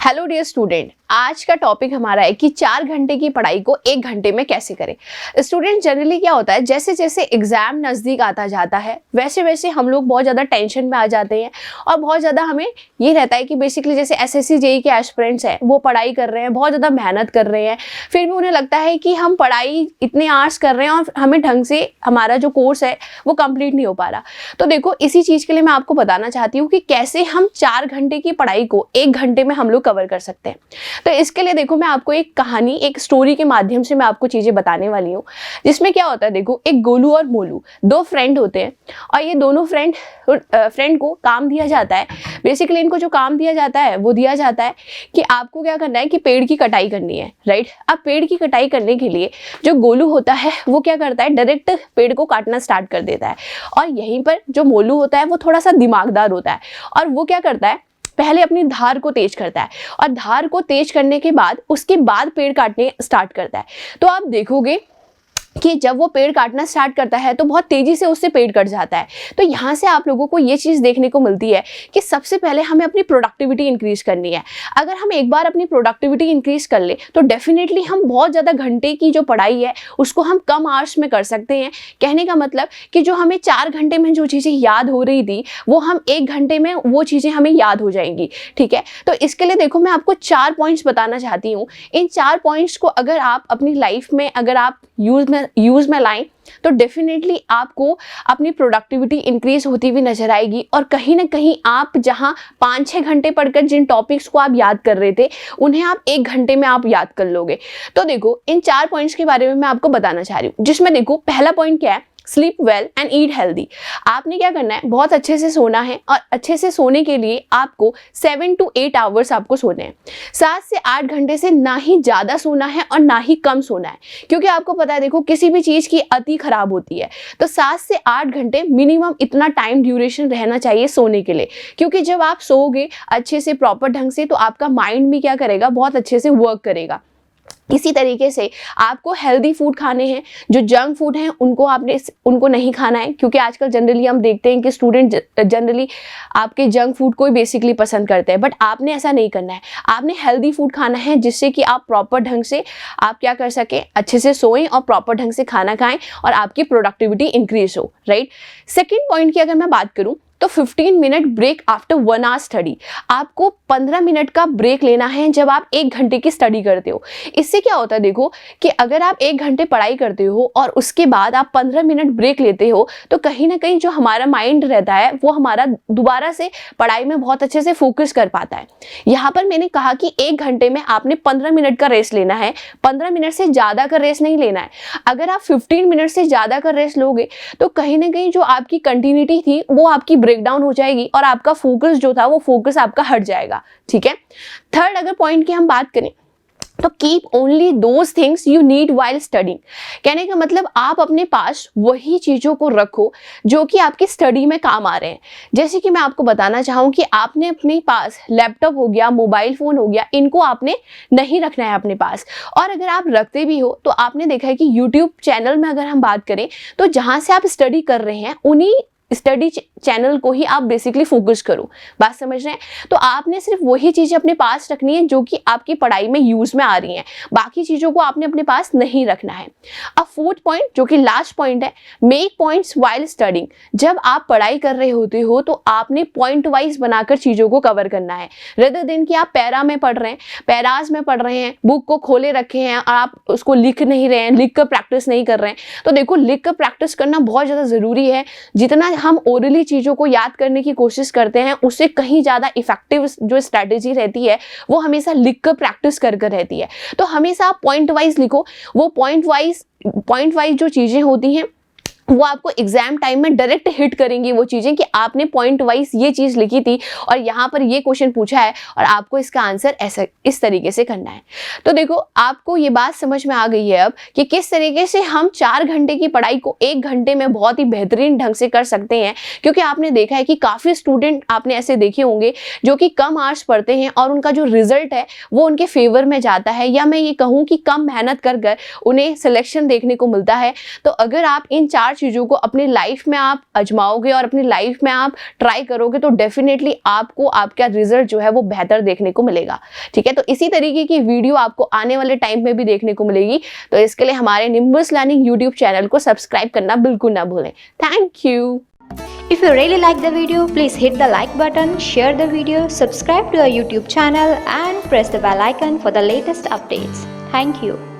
Hello dear student, आज का topic हमारा है कि 4 घंटे की पढ़ाई को 1 घंटे में कैसे करें। स्टूडेंट जनरली क्या होता है, जैसे जैसे एग्जाम नज़दीक आता जाता है वैसे वैसे हम लोग बहुत ज़्यादा टेंशन में आ जाते हैं और बहुत ज़्यादा हमें ये रहता है कि बेसिकली जैसे एसएससी जेईई के एस्पिरेंट्स हैं वो पढ़ाई कर रहे हैं, बहुत ज़्यादा मेहनत कर रहे हैं, फिर भी उन्हें लगता है कि हम पढ़ाई इतने आवर्स कर रहे हैं और हमें ढंग से हमारा जो कोर्स है वो कंप्लीट नहीं हो पा रहा। तो देखो, इसी चीज़ के लिए मैं आपको बताना चाहती हूँ कि कैसे हम 4 घंटे की पढ़ाई को 1 घंटे में हम लोग कवर कर सकते हैं। तो इसके लिए देखो, मैं आपको एक कहानी, एक स्टोरी के माध्यम से मैं आपको चीजें बताने वाली हूँ, जिसमें क्या होता है। देखो, एक गोलू और मोलू दो फ्रेंड होते हैं और ये दोनों फ्रेंड को काम दिया जाता है। बेसिकली इनको जो काम दिया जाता है वो दिया जाता है कि आपको क्या करना है कि पेड़ की कटाई करनी है, राइट। अब पेड़ की कटाई करने के लिए जो गोलू होता है वो क्या करता है, डायरेक्ट पेड़ को काटना स्टार्ट कर देता है। और यहीं पर जो मोलू होता है वो थोड़ा सा दिमागदार होता है और वो क्या करता है, पहले अपनी धार को तेज करता है और धार को तेज करने के बाद उसके बाद पेड़ काटने स्टार्ट करता है। तो आप देखोगे कि जब वो पेड़ काटना स्टार्ट करता है तो बहुत तेजी से उससे पेड़ कट जाता है। तो यहाँ से आप लोगों को ये चीज़ देखने को मिलती है कि सबसे पहले हमें अपनी प्रोडक्टिविटी इंक्रीज करनी है। अगर हम एक बार अपनी प्रोडक्टिविटी इंक्रीज कर ले तो डेफिनेटली हम बहुत ज़्यादा घंटे की जो पढ़ाई है उसको हम कम आवर्स में कर सकते हैं। कहने का मतलब कि जो हमें 4 घंटे में जो चीज़ें याद हो रही थी वो हम 1 घंटे में वो चीज़ें हमें याद हो जाएंगी, ठीक है। तो इसके लिए देखो, मैं आपको 4 पॉइंट्स बताना चाहती हूँ। इन 4 पॉइंट्स को अगर आप अपनी लाइफ में अगर आप यूज में लाएं तो डेफिनेटली आपको अपनी प्रोडक्टिविटी इंक्रीज होती हुई नजर आएगी और कहीं ना कहीं आप जहां 5-6 घंटे पढ़कर जिन टॉपिक्स को आप याद कर रहे थे उन्हें आप 1 घंटे में आप याद कर लोगे। तो देखो, इन 4 पॉइंट्स के बारे में मैं आपको बताना चाह रही हूँ, जिसमें देखो पहला पॉइंट क्या है, sleep well and eat healthy. आपने क्या करना है, बहुत अच्छे से सोना है और अच्छे से सोने के लिए आपको 7 to 8 आवर्स आपको सोने हैं। 7 से 8 घंटे से ना ही ज़्यादा सोना है और ना ही कम सोना है, क्योंकि आपको पता है देखो किसी भी चीज़ की अति खराब होती है। तो 7 से 8 घंटे मिनिमम इतना टाइम ड्यूरेशन रहना चाहिए सोने के लिए, क्योंकि जब आप सोओगे अच्छे से प्रॉपर ढंग से तो आपका माइंड भी क्या करेगा, बहुत अच्छे से वर्क करेगा। इसी तरीके से आपको हेल्दी फूड खाने हैं, जो जंक फूड हैं उनको नहीं खाना है, क्योंकि आजकल जनरली हम देखते हैं कि स्टूडेंट जनरली आपके जंक फूड को ही बेसिकली पसंद करते हैं, बट आपने ऐसा नहीं करना है। आपने हेल्दी फूड खाना है जिससे कि आप प्रॉपर ढंग से आप क्या कर सकें, अच्छे से सोएं और प्रॉपर ढंग से खाना खाएं और आपकी प्रोडक्टिविटी इंक्रीज हो, राइट। सेकेंड पॉइंट की अगर मैं बात करूं तो 15 minute break after 1 hour study. आपको 15 मिनट का ब्रेक लेना है जब आप 1 घंटे की स्टडी करते हो। इससे क्या होता है, देखो कि अगर आप 1 घंटे पढ़ाई करते हो और उसके बाद आप 15 मिनट ब्रेक लेते हो तो कहीं ना कहीं जो हमारा माइंड रहता है वो हमारा दोबारा से पढ़ाई में बहुत अच्छे से फोकस कर पाता है। यहाँ पर मैंने कहा कि 1 घंटे में आपने 15 मिनट का रेस्ट लेना है, 15 मिनट से ज़्यादा का रेस्ट नहीं लेना है। अगर आप 15 मिनट से ज़्यादा का रेस्ट लोगे तो कहीं ना कहीं जो आपकी कंटिन्यूटी थी वो आपकी ब्रेकडाउन हो जाएगी और आपका फोकस जो था वो फोकस आपका हट जाएगा, ठीक है। थर्ड अगर पॉइंट की हम बात करें तो keep only those things you need while studying. कहने का मतलब आप अपने पास वही चीज़ों को रखो जो कि आपकी स्टडी में काम आ रहे हैं। जैसे कि मैं आपको बताना चाहूँ कि आपने अपने पास लैपटॉप हो गया, मोबाइल फ़ोन हो गया, इनको आपने नहीं रखना है अपने पास। और अगर आप रखते भी हो तो आपने देखा है कि यूट्यूब चैनल में अगर हम बात करें तो जहाँ से आप स्टडी कर रहे हैं उन्हीं स्टडी चैनल को ही आप बेसिकली फोकस करो। बात समझ रहे हैं? तो आपने सिर्फ वही चीज़ें अपने पास रखनी है जो कि आपकी पढ़ाई में यूज में आ रही हैं, बाकी चीज़ों को आपने अपने पास नहीं रखना है। अब फोर्थ पॉइंट जो कि लास्ट पॉइंट है, मेक पॉइंट्स वाइल स्टडिंग। जब आप पढ़ाई कर रहे होते हो तो आपने पॉइंट वाइज बनाकर चीज़ों को कवर करना है, रेदर देन कि आप पैरा में पढ़ रहे हैं, पैराज में पढ़ रहे हैं, बुक को खोले रखे हैं और आप उसको लिख नहीं रहे हैं, लिख कर प्रैक्टिस नहीं कर रहे हैं। तो देखो, लिख कर प्रैक्टिस करना बहुत ज़्यादा ज़रूरी है। जितना हम ओरली चीज़ों को याद करने की कोशिश करते हैं उससे कहीं ज़्यादा इफेक्टिव जो स्ट्रैटेजी रहती है वो हमेशा लिख कर प्रैक्टिस कर रहती है। तो हमेशा आप पॉइंट वाइज लिखो। वो पॉइंट वाइज जो चीज़ें होती हैं वो आपको एग्जाम टाइम में डायरेक्ट हिट करेंगी वो चीज़ें कि आपने पॉइंट वाइज ये चीज़ लिखी थी और यहाँ पर ये क्वेश्चन पूछा है और आपको इसका आंसर ऐसा इस तरीके से करना है। तो देखो, आपको ये बात समझ में आ गई है अब कि किस तरीके से हम 4 घंटे की पढ़ाई को 1 घंटे में बहुत ही बेहतरीन ढंग से कर सकते हैं। क्योंकि आपने देखा है कि काफ़ी स्टूडेंट आपने ऐसे देखे होंगे जो कि कम आवर्स पढ़ते हैं और उनका जो रिजल्ट है वो उनके फेवर में जाता है, या मैं ये कहूँ कि कम मेहनत कर उन्हें सिलेक्शन देखने को मिलता है। तो अगर आप इन 4 चीज़ों को अपनी लाइफ में आप आजमाओगे और अपनी लाइफ में आप ट्राई करोगे तो डेफिनेटली आपको आपका रिजल्ट जो है वो बेहतर देखने को मिलेगा। ठीक है, तो इसी तरीके की वीडियो आपको आने वाले टाइम में भी देखने को मिलेगी। तो इसके लिए हमारे निम्बस लर्निंग यूट्यूब चैनल को सब्सक्राइब करना बिल्कुल ना भूलें। Thank you. If you really like the video, please hit the like button, share the video, subscribe to our YouTube channel and press the bell icon for the latest updates. Thank you.